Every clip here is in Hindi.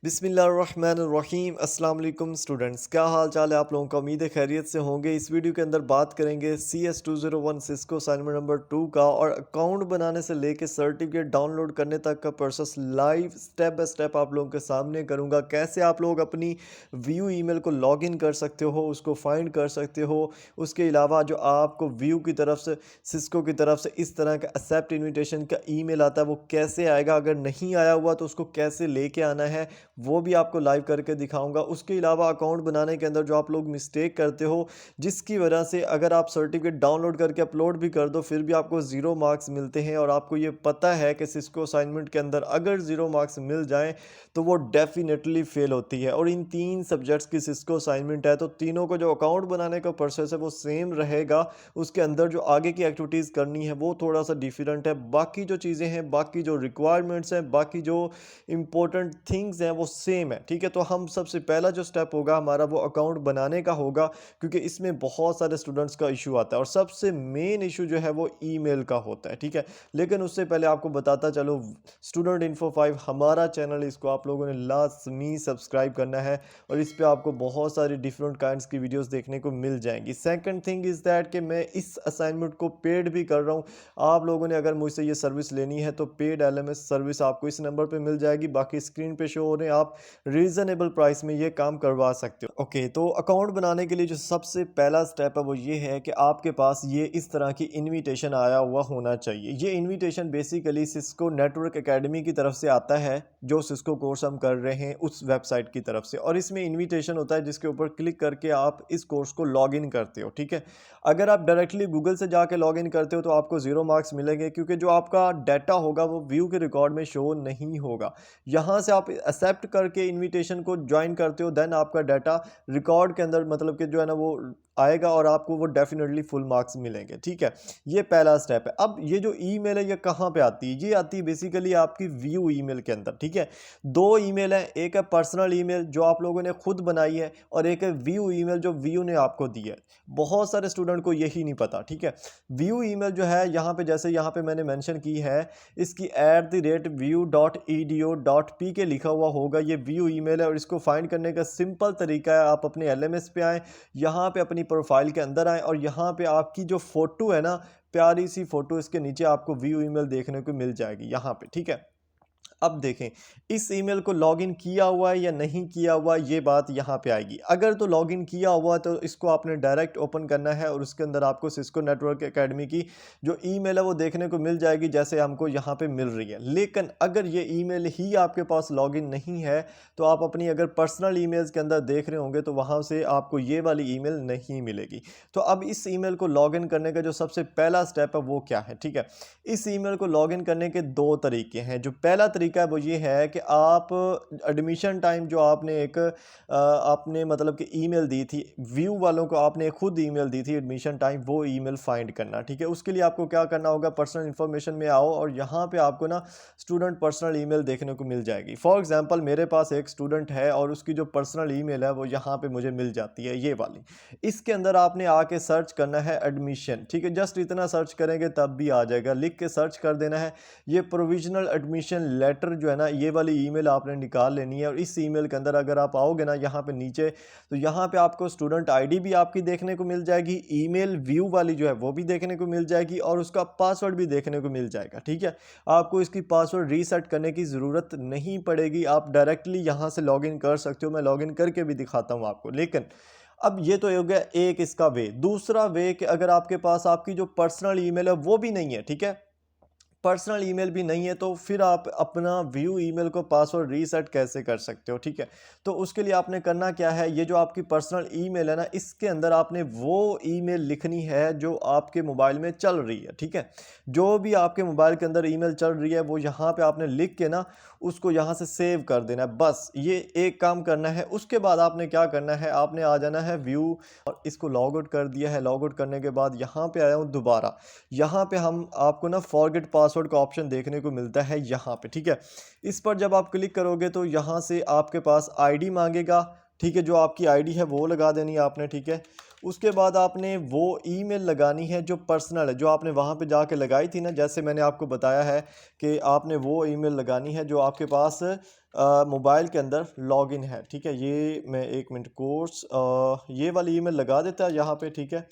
बिस्मिल्लाहिर्रहमानिर्रहीम अस्सलाम वालेकुम स्टूडेंट्स, क्या हाल चाल है आप लोगों का। उम्मीद है खैरियत से होंगे। इस वीडियो के अंदर बात करेंगे CS201 सिस्को असाइनमेंट नंबर 2 का, और अकाउंट बनाने से लेके सर्टिफिकेट डाउनलोड करने तक का process live step by step आप लोगों के सामने करूंगा। कैसे आप लोग अपनी व्यू ईमेल को लॉगिन कर सकते हो, उसको फाइंड कर सकते हो। उसके अलावा जो आपको व्यू की तरफ से, सिस्को की तरफ से इस तरह का एक्सेप्ट इन्विटेशन का ईमेल आता है, वो कैसे आएगा, अगर नहीं आया हुआ तो उसको कैसे लेके आना है, वो भी आपको लाइव करके दिखाऊंगा। उसके अलावा अकाउंट बनाने के अंदर जो आप लोग मिस्टेक करते हो, जिसकी वजह से अगर आप सर्टिफिकेट डाउनलोड करके अपलोड भी कर दो फिर भी आपको 0 मार्क्स मिलते हैं, और आपको ये पता है कि सिस्को असाइनमेंट के अंदर अगर 0 मार्क्स मिल जाए तो वो डेफिनेटली फेल होती है। और इन 3 सब्जेक्ट्स की सिस्को असाइनमेंट है, तो तीनों को जो अकाउंट बनाने का प्रोसेस है वो सेम रहेगा। उसके अंदर जो आगे की एक्टिविटीज़ करनी है वो थोड़ा सा डिफरेंट है। बाकी जो चीज़ें हैं, बाकी जो रिक्वायरमेंट्स हैं, बाकी जो इंपॉर्टेंट थिंग्स हैं वो सेम है। ठीक है, तो हम सबसे पहला जो स्टेप होगा हमारा वो अकाउंट बनाने का होगा, क्योंकि इसमें बहुत सारे स्टूडेंट्स का इशू आता है और सबसे मेन इशू जो है वो ईमेल का होता है। ठीक है, लेकिन उससे पहले आपको बताता चलो, स्टूडेंट इन्फो 5 हमारा चैनल, इसको आप लोगों ने लाजमी सब्सक्राइब करना है, और इस पे आपको बहुत सारी डिफरेंट काइंड्स की वीडियोस देखने को मिल जाएंगी। सेकंड थिंग इज़ दैट कि मैं इस असाइनमेंट को पेड भी कर रहा हूँ। आप लोगों ने अगर मुझसे ये सर्विस लेनी है तो पेड LMS सर्विस आपको इस नंबर पे मिल जाएगी, बाकी स्क्रीन पे शो हो रहे हैं, आप रीजनेबल प्राइस में ये काम करवा सकते हो। ओके, तो अकाउंट बनाने के लिए जो सबसे पहला स्टेप है वो ये है कि आपके पास ये इस तरह की इनविटेशन आया हुआ होना चाहिए। ये invitation basically Cisco network academy की तरफ से आता है, जो सिस्को कोर्स हम कर रहे हैं उस वेबसाइट की तरफ से, और इसमें इनविटेशन होता है जिसके ऊपर क्लिक करके आप इस कोर्स को लॉग इन करते हो। ठीक है, अगर आप डायरेक्टली गूगल से जाके लॉग इन करते हो तो आपको 0 मार्क्स मिलेंगे, क्योंकि जो आपका डाटा होगा वो व्यू के रिकॉर्ड में शो नहीं होगा। यहाँ से आप एक्सेप्ट करके इनविटेशन को ज्वाइन करते हो, देन आपका डाटा रिकॉर्ड के अंदर मतलब कि जो है ना वो आएगा, और आपको वो डेफिनेटली फुल मार्क्स मिलेंगे। ठीक है, ये पहला स्टेप है। अब ये जो ईमेल है ये कहाँ पे आती है? ये आती है बेसिकली आपकी व्यू ईमेल के अंदर। ठीक है, दो ईमेल है, एक है पर्सनल ईमेल जो आप लोगों ने खुद बनाई है, और एक है व्यू ईमेल जो व्यू ने आपको दी है। बहुत सारे स्टूडेंट को यही नहीं पता। ठीक है, व्यू ईमेल जो है यहाँ पे, जैसे यहाँ पे मैंने मेंशन की है, इसकी @view.edu.pk लिखा हुआ होगा, ये व्यू ईमेल है। और इसको फाइंड करने का सिंपल तरीका है, आप अपने LMS पे आएँ, यहाँ पे अपनी प्रोफाइल के अंदर आएँ, और यहाँ पे आपकी जो फोटो है ना, प्यारी सी फोटो, इसके नीचे आपको व्यू ईमेल देखने को मिल जाएगी यहाँ पे। ठीक है, अब देखें इस ईमेल को लॉगिन किया हुआ है या नहीं किया हुआ, ये बात यहाँ पे आएगी। अगर तो लॉगिन किया हुआ तो इसको आपने डायरेक्ट ओपन करना है, और उसके अंदर आपको सिस्को नेटवर्क एकेडमी की जो ईमेल है वो देखने को मिल जाएगी, जैसे हमको यहाँ पे मिल रही है। लेकिन अगर ये ईमेल ही आपके पास लॉगिन नहीं है तो आप अपनी अगर पर्सनल ईमेल्स के अंदर देख रहे होंगे तो वहाँ से आपको ये वाली ईमेल नहीं मिलेगी। तो अब इस ईमेल को लॉगिन करने का जो सबसे पहला स्टेप है वो क्या है? ठीक है, इस ईमेल को लॉगिन करने के दो तरीके हैं। जो पहला तरीका है वो ये है कि आप एडमिशन टाइम जो आपने एक आपने मतलब कि ईमेल दी थी व्यू वालों को, आपने खुद ईमेल दी थी एडमिशन टाइम, वो ईमेल फाइंड करना। ठीक है, उसके लिए आपको क्या करना होगा, पर्सनल इन्फॉर्मेशन में आओ, और यहाँ पे आपको ना स्टूडेंट पर्सनल ईमेल देखने को मिल जाएगी। फॉर एग्जांपल मेरे पास एक स्टूडेंट है और उसकी जो पर्सनल ईमेल है वो यहाँ पे मुझे मिल जाती है, ये वाली। इसके अंदर आपने आके सर्च करना है एडमिशन। ठीक है, जस्ट इतना सर्च करेंगे तब भी आ जाएगा, लिख के सर्च कर देना है। ये प्रोविजनल एडमिशन लेटर जो है ना, ये वाली ईमेल आपने निकाल लेनी है। और इस ईमेल के अंदर अगर आप आओगे ना यहाँ पे नीचे, तो यहाँ पे आपको स्टूडेंट आईडी भी आपकी देखने को मिल जाएगी, ईमेल व्यू वाली जो है वो भी देखने को मिल जाएगी, और उसका पासवर्ड भी देखने को मिल जाएगा। ठीक है, आपको इसकी पासवर्ड रीसेट करने की ज़रूरत नहीं पड़ेगी, आप डायरेक्टली यहाँ से लॉगिन कर सकते हो। मैं लॉगिन करके भी दिखाता हूँ आपको। लेकिन अब ये तो हो गया एक इसका वे। दूसरा वे कि अगर आपके पास आपकी जो पर्सनल ईमेल है वो भी नहीं है, ठीक है, पर्सनल ईमेल भी नहीं है, तो फिर आप अपना व्यू ईमेल को पासवर्ड रीसेट कैसे कर सकते हो? ठीक है, तो उसके लिए आपने करना क्या है, ये जो आपकी पर्सनल ईमेल है ना, इसके अंदर आपने वो ईमेल लिखनी है जो आपके मोबाइल में चल रही है। ठीक है, जो भी आपके मोबाइल के अंदर ईमेल चल रही है वो यहाँ पे आपने लिख के ना उसको यहाँ से सेव कर देना है, बस ये एक काम करना है। उसके बाद आपने क्या करना है, आपने आ जाना है व्यू, और इसको लॉग आउट कर दिया है। लॉग आउट करने के बाद यहाँ पे आया हूँ दोबारा, यहाँ पे हम आपको ना फॉरगेट पासवर्ड का ऑप्शन देखने को मिलता है यहाँ पे। ठीक है, इस पर जब आप क्लिक करोगे तो यहाँ से आपके पास आईडी मांगेगा। ठीक है, जो आपकी आईडी है वो लगा देनी है आपने। ठीक है, उसके बाद आपने वो ईमेल लगानी है जो पर्सनल है, जो आपने वहाँ पे जाके लगाई थी ना, जैसे मैंने आपको बताया है कि आपने वो ईमेल लगानी है जो आपके पास मोबाइल के अंदर लॉगिन है। ठीक है, ये मैं 1 मिनट कोर्स ये वाली ईमेल लगा देता है यहाँ पे। ठीक है,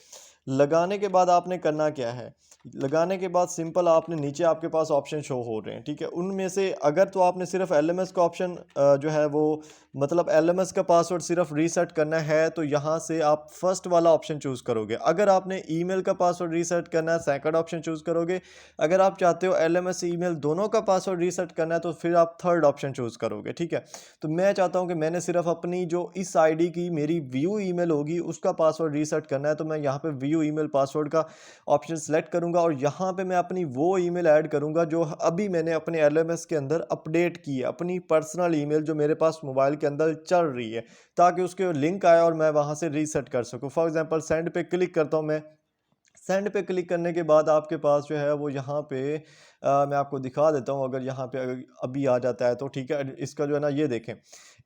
लगाने के बाद आपने करना क्या है, लगाने के बाद सिंपल आपने नीचे आपके पास ऑप्शन शो हो रहे हैं। ठीक है, उनमें से अगर तो आपने सिर्फ एलएमएस का ऑप्शन जो है वो मतलब एलएमएस का पासवर्ड सिर्फ रीसेट करना है तो यहाँ से आप फर्स्ट वाला ऑप्शन चूज़ करोगे। अगर आपने ईमेल का पासवर्ड रीसेट करना है सेकंड ऑप्शन चूज़ करोगे। अगर आप चाहते हो एलएमएस ईमेल दोनों का पासवर्ड रीसेट करना है तो फिर आप थर्ड ऑप्शन चूज़ करोगे। ठीक है, तो मैं चाहता हूँ कि मैंने सिर्फ अपनी जो इस आईडी की मेरी व्यू ईमेल होगी उसका पासवर्ड रीसेट करना है, तो मैं यहाँ पे व्यू ईमेल पासवर्ड का ऑप्शन सेलेक्ट करूँगा और यहाँ पे मैं अपनी वो ईमेल ऐड करूँगा जो अभी मैंने अपने एलएमएस के अंदर अपडेट की है, अपनी पर्सनल ईमेल जो मेरे पास मोबाइल के अंदर चल रही है, ताकि उसके लिंक आए और मैं वहाँ से रीसेट कर सकूँ। फॉर एग्जांपल सेंड पे क्लिक करता हूँ मैं। सेंड पे क्लिक करने के बाद आपके पास जो है वो यहाँ पे मैं आपको दिखा देता हूँ। अगर यहाँ पे अभी आ जाता है तो ठीक है, इसका जो है ना ये देखें,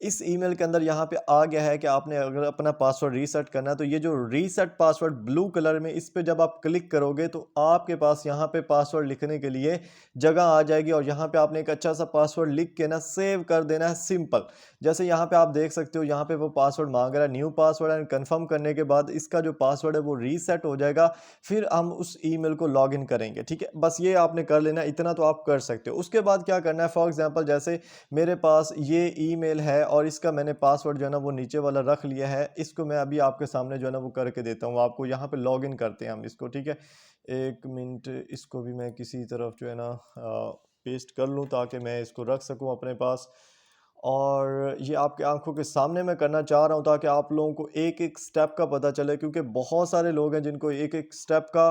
इस ईमेल के अंदर यहाँ पे आ गया है कि आपने अगर अपना पासवर्ड रीसेट करना है तो ये जो रीसेट पासवर्ड ब्लू कलर में, इस पे जब आप क्लिक करोगे तो आपके पास यहाँ पे पासवर्ड लिखने के लिए जगह आ जाएगी और यहाँ पे आपने एक अच्छा सा पासवर्ड लिख के ना सेव कर देना है सिंपल। जैसे यहाँ पे आप देख सकते हो, यहाँ पे वो पासवर्ड मांग रहा है, न्यू पासवर्ड एंड कन्फर्म करने के बाद इसका जो पासवर्ड है वो रीसेट हो जाएगा। फिर हम उस ईमेल को लॉगिन करेंगे। ठीक है, बस ये आपने कर लेना, इतना तो आप कर सकते हो। उसके बाद क्या करना है, फॉर एग्जांपल जैसे मेरे पास ये ईमेल है और इसका मैंने पासवर्ड जो है ना वो नीचे वाला रख लिया है, इसको मैं अभी आपके सामने जो है ना वो करके देता हूँ आपको। यहाँ पे लॉगिन करते हैं हम इसको। ठीक है, 1 मिनट, इसको भी मैं किसी तरफ जो है ना पेस्ट कर लूँ ताकि मैं इसको रख सकूँ अपने पास। और ये आपके आंखों के सामने मैं करना चाह रहा हूँ ताकि आप लोगों को एक एक स्टेप का पता चले, क्योंकि बहुत सारे लोग हैं जिनको एक एक स्टेप का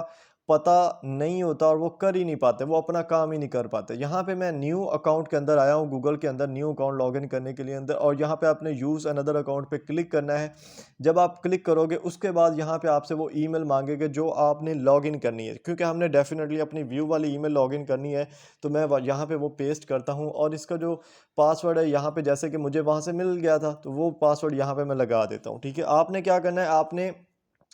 पता नहीं होता और वो कर ही नहीं पाते, वो अपना काम ही नहीं कर पाते। यहाँ पे मैं न्यू अकाउंट के अंदर आया हूँ, गूगल के अंदर न्यू अकाउंट लॉगिन करने के लिए अंदर, और यहाँ पे आपने यूज़ अनदर अकाउंट पे क्लिक करना है। जब आप क्लिक करोगे उसके बाद यहाँ पे आपसे वो ईमेल मांगेगा जो आपने लॉगिन करनी है, क्योंकि हमने डेफिनेटली अपनी व्यू वाली ईमेल लॉगिन करनी है। तो मैं यहाँ पे वो पेस्ट करता हूँ और इसका जो पासवर्ड है यहाँ पे, जैसे कि मुझे वहाँ से मिल गया था तो वो पासवर्ड यहाँ पे मैं लगा देता हूँ। ठीक है, आपने क्या करना है, आपने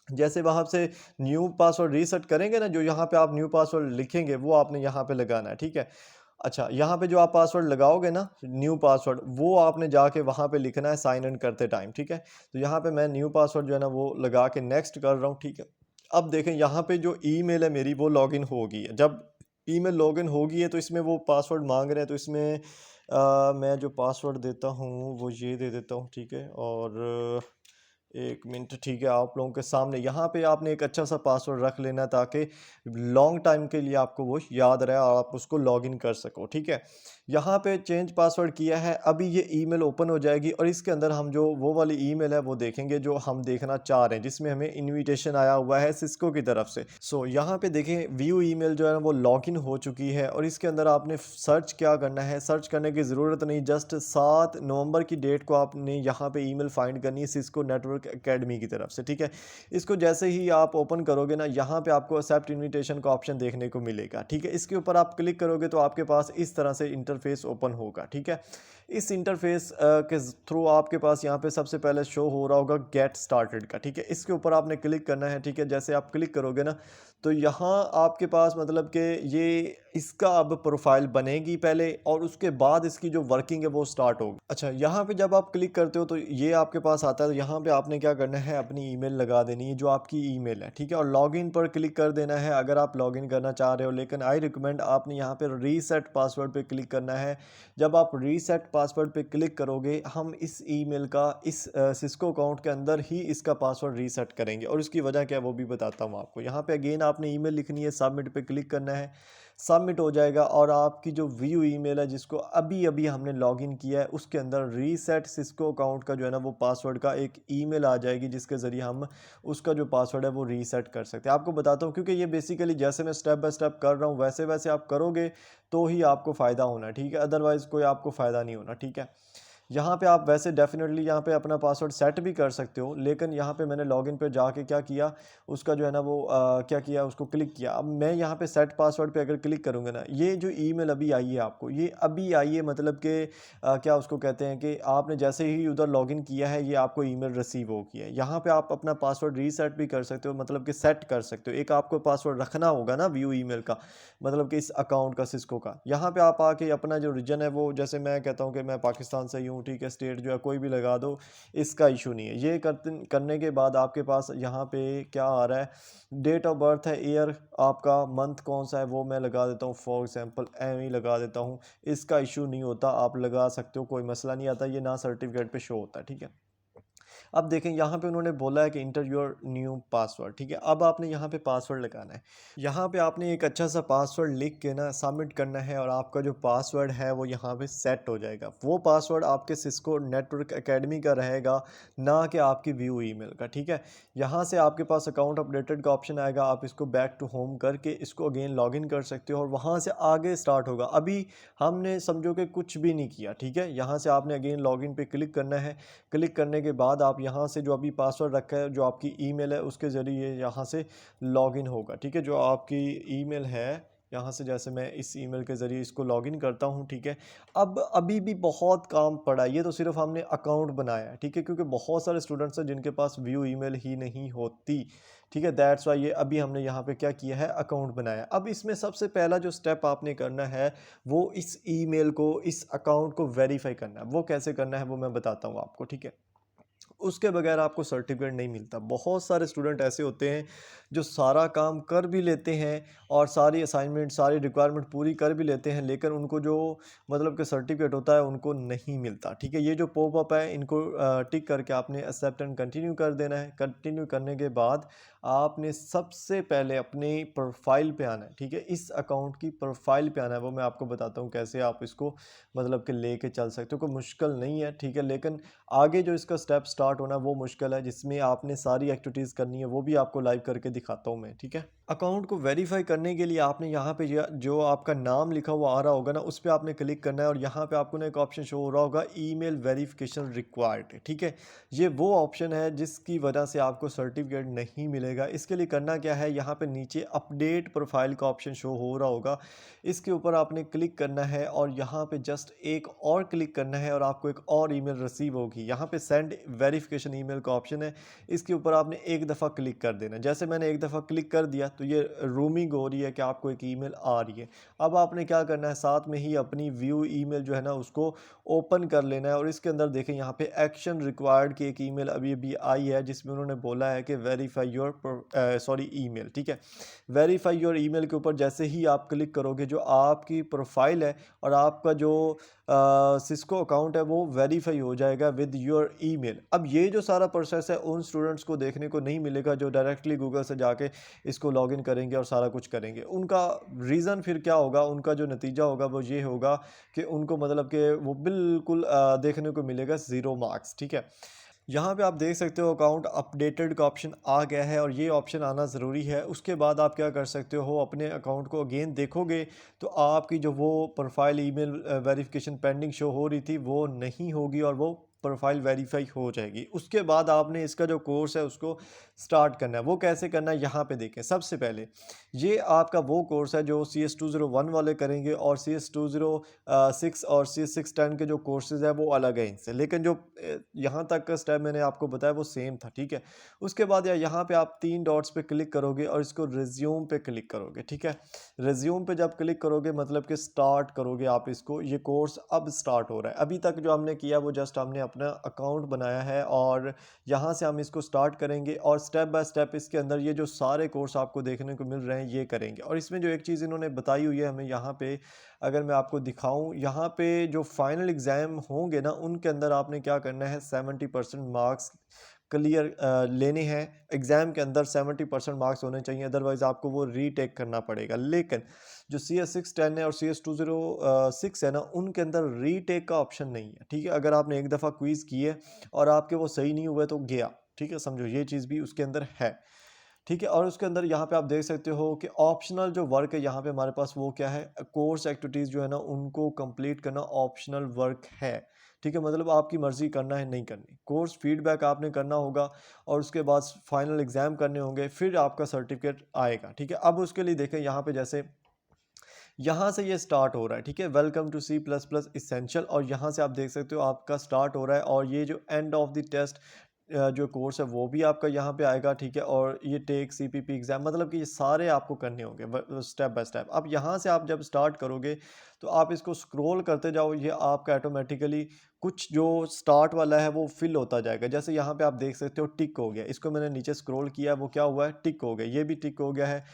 जैसे वहाँ से न्यू पासवर्ड रीसेट करेंगे ना, जो यहाँ पे आप न्यू पासवर्ड लिखेंगे वो आपने यहाँ पे लगाना है। ठीक है, अच्छा, यहाँ पे जो आप पासवर्ड लगाओगे ना न्यू पासवर्ड, वो आपने जाके वहाँ पे लिखना है साइन इन करते टाइम। ठीक है, तो यहाँ पे मैं न्यू पासवर्ड जो है ना वो लगा के नेक्स्ट कर रहा हूँ। ठीक है, अब देखें यहाँ पे जो ईमेल है मेरी वो लॉगिन हो गई है। जब ईमेल लॉगिन हो गई है तो इसमें वो पासवर्ड मांग रहे हैं, तो इसमें मैं जो पासवर्ड देता हूँ वो ये दे देता हूँ। ठीक है, और 1 मिनट, ठीक है, आप लोगों के सामने यहाँ पे आपने एक अच्छा सा पासवर्ड रख लेना ताकि लॉन्ग टाइम के लिए आपको वो याद रहे और आप उसको लॉगिन कर सको। ठीक है, यहाँ पे चेंज पासवर्ड किया है, अभी ये ईमेल ओपन हो जाएगी और इसके अंदर हम जो वो वाली ईमेल है वो देखेंगे जो हम देखना चाह रहे हैं, जिसमें हमें इनविटेशन आया हुआ है सिस्को की तरफ से। सो यहाँ पे देखें व्यू ईमेल जो है वो लॉगिन हो चुकी है और इसके अंदर आपने सर्च क्या करना है, सर्च करने की ज़रूरत नहीं, जस्ट 7 नवंबर की डेट को आपने यहाँ पे ईमेल फाइंड करनी है सिस्को नेटवर्क एकेडमी की तरफ से। ठीक है, इसको जैसे ही आप ओपन करोगे ना, यहाँ पे आपको एक्सेप्ट इनविटेशन का ऑप्शन देखने को मिलेगा। ठीक है, इसके ऊपर आप क्लिक करोगे तो आपके पास इस तरह से इंटरफेस ओपन होगा। ठीक है, इस इंटरफेस के थ्रू आपके पास यहाँ पे सबसे पहले शो हो रहा होगा गेट स्टार्टेड का। ठीक है, इसके ऊपर आपने क्लिक करना है। ठीक है, जैसे आप क्लिक करोगे ना तो यहाँ आपके पास मतलब कि ये इसका अब प्रोफाइल बनेगी पहले और उसके बाद इसकी जो वर्किंग है वो स्टार्ट होगी। अच्छा, यहाँ पे जब आप क्लिक करते हो तो ये आपके पास आता है, यहाँ पे आपने क्या करना है, अपनी ईमेल लगा देनी है जो आपकी ईमेल है। ठीक है, और लॉगिन पर क्लिक कर देना है अगर आप लॉगिन करना चाह रहे हो, लेकिन आई रिकमेंड आपने यहाँ पे रीसेट पासवर्ड पे क्लिक करना है। जब आप रीसेट पासवर्ड पे क्लिक करोगे हम इस ईमेल का इस सिस्को अकाउंट के अंदर ही इसका पासवर्ड रीसेट करेंगे और उसकी वजह क्या है वो भी बताता हूँ आपको। यहाँ पे अगेन आपने ईमेल लिखनी है, सबमिट पे क्लिक करना है, सबमिट हो जाएगा और आपकी जो व्यू ईमेल है जिसको अभी अभी हमने लॉगिन किया है उसके अंदर रीसेट सिस्को अकाउंट का जो है ना वो पासवर्ड का एक ईमेल आ जाएगी, जिसके ज़रिए हम उसका जो पासवर्ड है वो रीसेट कर सकते हैं। आपको बताता हूँ क्योंकि ये बेसिकली जैसे मैं स्टेप बाय स्टेप कर रहा हूँ वैसे वैसे आप करोगे तो ही आपको फ़ायदा होना है। ठीक है, अदरवाइज़ कोई आपको फ़ायदा नहीं होना। ठीक है, यहाँ पे आप वैसे डेफिनेटली यहाँ पे अपना पासवर्ड सेट भी कर सकते हो, लेकिन यहाँ पे मैंने लॉगिन पे जाके क्या किया, उसका जो है ना वो क्या किया, उसको क्लिक किया। अब मैं यहाँ पे सेट पासवर्ड पे अगर क्लिक करूँगा ना, ये जो ईमेल अभी आई है आपको, ये अभी आई है, मतलब कि क्या उसको कहते हैं कि आपने जैसे ही उधर लॉगिन किया है ये आपको ईमेल रिसीव हो गया है। यहाँ पे आप अपना पासवर्ड रीसेट भी कर सकते हो, मतलब कि सेट कर सकते हो। एक आपको पासवर्ड रखना होगा ना व्यू ईमेल का, मतलब कि इस अकाउंट का, सिस्को का। यहाँ पे आप आके अपना जो रीजन है वो, जैसे मैं कहता हूँ कि मैं पाकिस्तान से ही हूँ, ठीक है, स्टेट जो है कोई भी लगा दो, इसका इशू नहीं है। ये करने के बाद आपके पास यहाँ पे क्या आ रहा है, डेट ऑफ बर्थ है, ईयर आपका, मंथ कौन सा है वो मैं लगा देता हूँ, फॉर एग्जांपल एम ही लगा देता हूँ। इसका इशू नहीं होता, आप लगा सकते हो, कोई मसला नहीं आता, ये ना सर्टिफिकेट पे शो होता है, ठीक है। अब देखें यहाँ पे उन्होंने बोला है कि इंटर योर न्यू पासवर्ड, ठीक है। अब आपने यहाँ पे पासवर्ड लगाना है। यहाँ पे आपने एक अच्छा सा पासवर्ड लिख के ना सबमिट करना है, और आपका जो पासवर्ड है वो यहाँ पे सेट हो जाएगा। वो पासवर्ड आपके सिस्को नेटवर्क एकेडमी का रहेगा, ना कि आपकी व्यू ईमेल का, ठीक है। यहाँ से आपके पास अकाउंट अपडेटेड का ऑप्शन आएगा, आप इसको बैक टू होम करके इसको अगेन लॉगिन कर सकते हो, और वहाँ से आगे स्टार्ट होगा। अभी हमने समझो कि कुछ भी नहीं किया, ठीक है। यहाँ से आपने अगेन लॉगिन पे क्लिक करना है। क्लिक करने के बाद आप यहाँ से जो अभी पासवर्ड रखा है, जो आपकी ईमेल है, उसके ज़रिए यहाँ से लॉगिन होगा, ठीक है। जो आपकी ईमेल है, यहाँ से जैसे मैं इस ईमेल के ज़रिए इसको लॉगिन करता हूँ, ठीक है। अब अभी भी बहुत काम पड़ा है, ये तो सिर्फ हमने अकाउंट बनाया है, ठीक है, क्योंकि बहुत सारे स्टूडेंट्स हैं जिनके पास व्यू ईमेल ही नहीं होती, ठीक है। दैट्स वाई ये अभी हमने यहाँ पे क्या किया है, अकाउंट बनाया। अब इसमें सबसे पहला जो स्टेप आपने करना है, वो इस ईमेल को, इस अकाउंट को वेरीफाई करना है। वो कैसे करना है वो मैं बताता हूँ आपको, ठीक है। उसके बगैर आपको सर्टिफिकेट नहीं मिलता। बहुत सारे स्टूडेंट ऐसे होते हैं जो सारा काम कर भी लेते हैं, और सारी असाइनमेंट, सारी रिक्वायरमेंट पूरी कर भी लेते हैं, लेकिन उनको जो मतलब कि सर्टिफिकेट होता है उनको नहीं मिलता, ठीक है। ये जो पॉपअप है, इनको टिक करके आपने एक्सेप्ट एंड कंटिन्यू कर देना है। कंटिन्यू करने के बाद आपने सबसे पहले अपनी प्रोफाइल पे आना है, ठीक है। इस अकाउंट की प्रोफाइल पे आना है, वो मैं आपको बताता हूँ कैसे आप इसको मतलब कि लेके चल सकते हो। कोई मुश्किल नहीं है, ठीक है, लेकिन आगे जो इसका स्टेप स्टार्ट होना वो मुश्किल है, जिसमें आपने सारी एक्टिविटीज़ करनी है, वो भी आपको लाइव करके दिखाता हूँ मैं, ठीक है। अकाउंट को वेरीफाई करने के लिए आपने यहाँ पे जो आपका नाम लिखा हुआ आ रहा होगा ना, उस पर आपने क्लिक करना है, और यहाँ पे आपको ना एक ऑप्शन शो हो रहा होगा, ईमेल वेरिफिकेशन रिक्वायर्ड, ठीक है। ये वो ऑप्शन है जिसकी वजह से आपको सर्टिफिकेट नहीं मिलेगा। इसके लिए करना क्या है, यहाँ पे नीचे अपडेट प्रोफाइल का ऑप्शन शो हो रहा होगा, इसके ऊपर आपने क्लिक करना है, और यहाँ पे जस्ट एक और क्लिक करना है, और आपको एक और ईमेल रिसीव होगी। यहाँ पे सेंड वेरिफिकेशन ईमेल का ऑप्शन है, इसके ऊपर आपने एक दफ़ा क्लिक कर देना। जैसे मैंने एक दफ़ा क्लिक कर दिया तो ये रूमिंग हो रही है कि आपको एक ईमेल आ रही है। अब आपने क्या करना है, साथ में ही अपनी व्यू ईमेल जो है ना उसको ओपन कर लेना है, और इसके अंदर देखें यहाँ पे एक्शन रिक्वायर्ड की एक ईमेल अभी अभी आई है, जिसमें उन्होंने बोला है कि वेरीफाई योर ईमेल, ठीक है। वेरीफाई योर ईमेल के ऊपर जैसे ही आप क्लिक करोगे, जो आपकी प्रोफाइल है और आपका जो सिस्को अकाउंट है वो वेरीफाई हो जाएगा विद योर ईमेल। अब ये जो सारा प्रोसेस है उन स्टूडेंट्स को देखने को नहीं मिलेगा जो डायरेक्टली गूगल से जाके इसको लॉगिन करेंगे और सारा कुछ करेंगे। उनका रीज़न फिर क्या होगा, उनका जो नतीजा होगा वो ये होगा कि उनको मतलब कि वो बिल्कुल देखने को मिलेगा ज़ीरो मार्क्स, ठीक है। यहाँ पे आप देख सकते हो अकाउंट अपडेटेड का ऑप्शन आ गया है, और ये ऑप्शन आना ज़रूरी है। उसके बाद आप क्या कर सकते हो, अपने अकाउंट को अगेन देखोगे तो आपकी जो वो profile email verification pending show हो रही थी वो नहीं होगी, और वो प्रोफाइल वेरीफाई हो जाएगी। उसके बाद आपने इसका जो कोर्स है उसको स्टार्ट करना है। वो कैसे करना है यहाँ पे देखें। सबसे पहले ये आपका वो कोर्स है जो CS201 वाले करेंगे, और CS206 और CS610 के जो कोर्सेज़ है वो अलग है इनसे, लेकिन जो यहाँ तक का स्टेप मैंने आपको बताया वो सेम था, ठीक है। उसके बाद यहाँ पे आप 3 डॉट्स पे क्लिक करोगे और इसको रिज्यूम पे क्लिक करोगे, ठीक है। रिज्यूम पे जब क्लिक करोगे मतलब कि स्टार्ट करोगे आप इसको, ये कोर्स अब स्टार्ट हो रहा है। अभी तक जो हमने किया वो जस्ट हमने अपना अकाउंट बनाया है, और यहाँ से हम इसको स्टार्ट करेंगे, और स्टेप बाय स्टेप इसके अंदर ये जो सारे कोर्स आपको देखने को मिल रहे हैं ये करेंगे। और इसमें जो एक चीज़ इन्होंने बताई हुई है हमें यहाँ पे, अगर मैं आपको दिखाऊं, यहाँ पे जो फाइनल एग्ज़ाम होंगे ना उनके अंदर आपने क्या करना है, 70% मार्क्स क्लियर लेने हैं। एग्ज़ाम के अंदर 70% मार्क्स होने चाहिए, अदरवाइज़ आपको वो रीटेक करना पड़ेगा। लेकिन जो CS610 है और CS206 है ना, उनके अंदर रीटेक का ऑप्शन नहीं है, ठीक है। अगर आपने एक दफ़ा क्विज़ किए और आपके वो सही नहीं हुए तो गया, ठीक है, समझो ये चीज़ भी उसके अंदर है, ठीक है। और उसके अंदर यहाँ पे आप देख सकते हो कि ऑप्शनल जो वर्क है यहाँ पे हमारे पास वो क्या है, कोर्स एक्टिविटीज़ जो है ना उनको कंप्लीट करना ऑप्शनल वर्क है, ठीक है, मतलब आपकी मर्ज़ी करना है नहीं करनी। कोर्स फीडबैक आपने करना होगा और उसके बाद फाइनल एग्ज़ाम करने होंगे, फिर आपका सर्टिफ़िकेट आएगा, ठीक है। अब उसके लिए देखें यहाँ पे जैसे यहाँ से ये स्टार्ट हो रहा है, ठीक है, welcome to C plus plus essential, और यहाँ से आप देख सकते हो आपका स्टार्ट हो रहा है, और ये जो एंड ऑफ द टेस्ट जो कोर्स है वो भी आपका यहाँ पे आएगा, ठीक है। और ये टेक सीपीपी एग्ज़ाम, मतलब कि ये सारे आपको करने होंगे स्टेप बाय स्टेप। अब यहाँ से आप जब स्टार्ट करोगे तो आप इसको स्क्रॉल करते जाओ, ये आपका ऑटोमेटिकली कुछ जो स्टार्ट वाला है वो फिल होता जाएगा। जैसे यहाँ पे आप देख सकते हो टिक हो गया, इसको मैंने नीचे स्क्रॉल किया, वो क्या हुआ है, टिक हो गया, ये भी टिक हो गया है।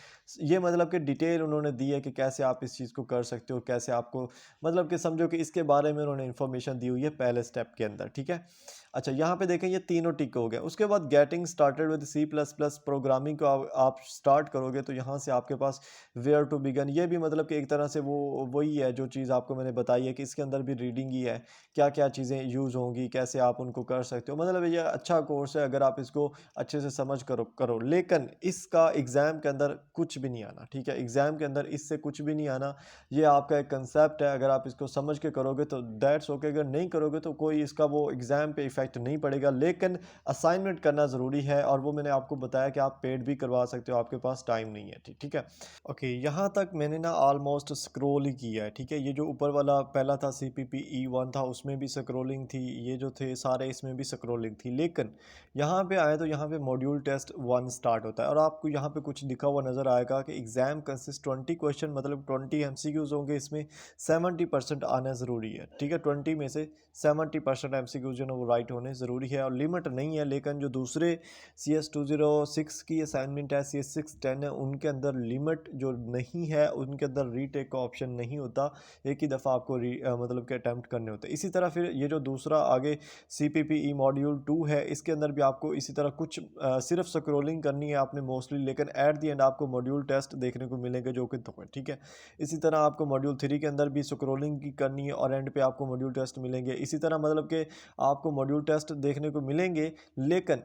ये मतलब कि डिटेल उन्होंने दी है कि कैसे आप इस चीज़ को कर सकते हो, कैसे आपको, मतलब कि समझो कि इसके बारे में उन्होंने इन्फॉर्मेशन दी हुई है पहले स्टेप के अंदर, ठीक है। अच्छा, यहाँ पे देखें ये तीनों टिक हो गए। उसके बाद getting started with C plus plus programming को आप स्टार्ट करोगे तो यहाँ से आपके पास वेयर टू बिगन, ये भी मतलब कि एक तरह से वो वही है जो चीज़ आपको मैंने बताई है कि इसके अंदर भी रीडिंग ही है, क्या क्या चीज़ें यूज़ होंगी, कैसे आप उनको कर सकते हो। मतलब ये अच्छा कोर्स है अगर आप इसको अच्छे से समझ करो, लेकिन इसका एग्ज़ाम के अंदर कुछ भी नहीं आना, ठीक है। एग्ज़ाम के अंदर इससे कुछ भी नहीं आना, ये आपका एक कंसेप्ट है, अगर आप इसको समझ के करोगे तो दैट्स ओके, अगर नहीं करोगे तो कोई इसका वो एग्ज़ाम पे इफ़ेक्ट नहीं पड़ेगा। लेकिन असाइनमेंट करना ज़रूरी है, और वो मैंने आपको बताया कि आप पेड भी करवा सकते हो, आपके पास टाइम नहीं है, ठीक है। ओके, यहाँ तक मैंने ना ऑलमोस्ट स्क्रॉल ही किया है, ठीक है। ये जो ऊपर वाला पहला था CPP-E1 था, उसमें भी स्क्रॉलिंग थी, ये जो थे सारे इसमें भी स्क्रॉलिंग थी। लेकिन यहाँ पे आए तो यहाँ पे मॉड्यूल टेस्ट 1 स्टार्ट होता है, और आपको यहाँ पे कुछ लिखा हुआ नज़र आएगा कि एग्ज़ाम कंसिस्ट 20 क्वेश्चन, मतलब 20 MCQs होंगे, इसमें 70% आना ज़रूरी है, ठीक है। 20 में से 70% MCQs जो है वो राइट होने ज़रूरी है, और लिमिट नहीं है। लेकिन जो दूसरे CS 206 की असाइनमेंट है, CS 610 है, उनके अंदर लिमिट जो नहीं है, उनके अंदर रीटेक का ऑप्शन नहीं होता, एक ही दफ़ा आपको मतलब कि अटैम्प्ट करने होते हैं। इसी तरह फिर ये जो दूसरा आगे CPPE मॉड्यूल 2 है, इसके अंदर भी आपको इसी तरह कुछ सिर्फ स्क्रॉलिंग करनी है आपने मोस्टली, लेकिन एट द एंड आपको मॉड्यूल टेस्ट देखने को मिलेंगे जो कि 2 है, ठीक है। इसी तरह आपको मॉड्यूल 3 के अंदर भी स्क्रॉलिंग की करनी है, और एंड पे आपको मॉड्यूल टेस्ट मिलेंगे। इसी तरह मतलब कि आपको मॉड्यूल टेस्ट देखने को मिलेंगे, लेकिन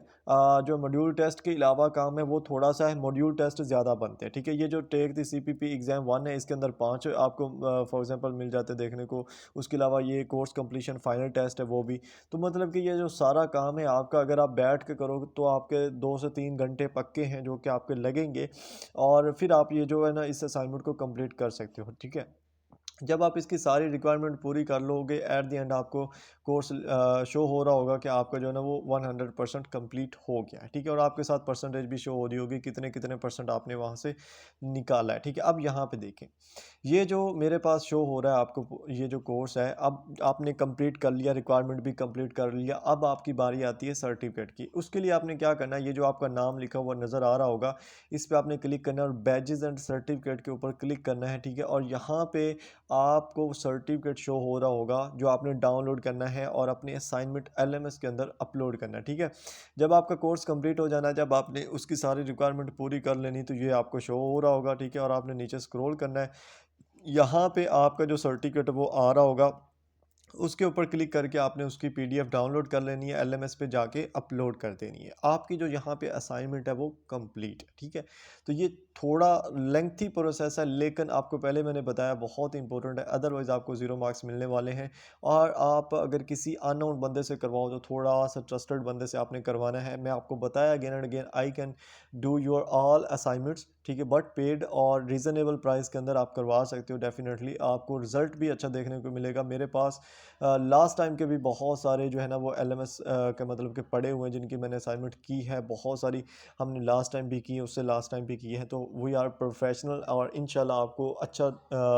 जो मॉड्यूल टेस्ट के अलावा काम है वो थोड़ा सा है, मॉड्यूल टेस्ट ज़्यादा बनते हैं, ठीक है। ये जो टेक द CPP एग्ज़ाम 1 है, इसके अंदर 5 आपको फॉर एग्जांपल मिल जाते हैं देखने को। उसके अलावा ये कोर्स कंप्लीशन फाइनल टेस्ट है वो भी। तो मतलब कि ये जो सारा काम है आपका, अगर आप बैठ के करोगे तो आपके 2 से 3 घंटे पक्के हैं जो कि आपके लगेंगे, और फिर आप ये जो है ना इस असाइनमेंट को कंप्लीट कर सकते हो, ठीक है। जब आप इसकी सारी रिक्वायरमेंट पूरी कर लोगे, एट द एंड आपको कोर्स शो हो रहा होगा कि आपका जो है ना वो 100% कंप्लीट हो गया है, ठीक है। और आपके साथ परसेंटेज भी शो हो रही होगी, कितने कितने परसेंट आपने वहाँ से निकाला है, ठीक है। अब यहाँ पे देखें, ये जो मेरे पास शो हो रहा है आपको, ये जो कोर्स है, अब आपने कंप्लीट कर लिया, रिक्वायरमेंट भी कंप्लीट कर लिया, अब आपकी बारी आती है सर्टिफिकेट की। उसके लिए आपने क्या करना है, ये जो आपका नाम लिखा हुआ नज़र आ रहा होगा, इस पर आपने क्लिक करना है, और बैजेस एंड सर्टिफिकेट के ऊपर क्लिक करना है, ठीक है। और यहाँ पे आपको सर्टिफिकेट शो हो रहा होगा जो आपने डाउनलोड करना है और अपने असाइनमेंट LMS के अंदर अपलोड करना है, ठीक है। जब आपका कोर्स कंप्लीट हो जाना है, जब आपने उसकी सारी रिक्वायरमेंट पूरी कर लेनी, तो ये आपको शो हो रहा होगा, ठीक है। और आपने नीचे स्क्रॉल करना है, यहाँ पे आपका जो सर्टिफिकेट वो आ रहा होगा, उसके ऊपर क्लिक करके आपने उसकी PDF डाउनलोड कर लेनी है, LMS पे जाके अपलोड कर देनी है। आपकी जो यहाँ पे असाइनमेंट है वो कंप्लीट है, ठीक है। तो ये थोड़ा लेंथी प्रोसेस है, लेकिन आपको पहले मैंने बताया बहुत इंपॉर्टेंट है, अदरवाइज़ आपको 0 मार्क्स मिलने वाले हैं। और आप अगर किसी अननोन बंदे से करवाओ तो थोड़ा सा ट्रस्टेड बंदे से आपने करवाना है। मैं आपको बताया again and again, I can do your all assignments, ठीक है, बट पेड और रीज़नेबल प्राइस के अंदर आप करवा सकते हो। डेफिनेटली आपको रिजल्ट भी अच्छा देखने को मिलेगा। मेरे पास लास्ट टाइम के भी बहुत सारे जो है ना वो LMS के मतलब के पड़े हुए हैं, जिनकी मैंने असाइनमेंट की है, बहुत सारी हमने लास्ट टाइम भी की है, उससे लास्ट टाइम भी की है। तो वी आर प्रोफेशनल, और इंशाल्लाह आपको अच्छा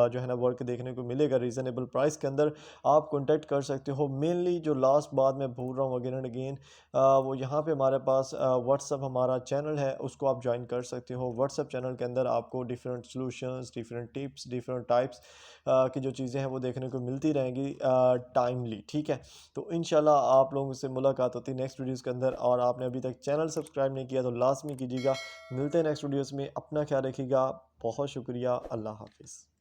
जो है ना वर्क देखने को मिलेगा रीज़नेबल प्राइस के अंदर। आप कॉन्टैक्ट कर सकते हो। मेनली जो लास्ट बात मैं भूल रहा हूँ अगेन एंड अगेन, वो यहाँ पे हमारे पास व्हाट्सअप हमारा चैनल है, उसको आप ज्वाइन कर सकते हो। व्हाट्सअप चैनल के अंदर आपको different solutions, different tips, different types की जो चीज़ें हैं वो देखने को मिलती रहेंगी टाइमली, ठीक है। तो इंशाल्लाह आप लोगों से मुलाकात होती है नेक्स्ट वीडियोज़ के अंदर, और आपने अभी तक चैनल सब्सक्राइब नहीं किया तो लाजमी कीजिएगा। मिलते हैं नेक्स्ट वीडियोज़ में, अपना ख्याल रखिएगा। बहुत शुक्रिया, अल्लाह हाफिज़।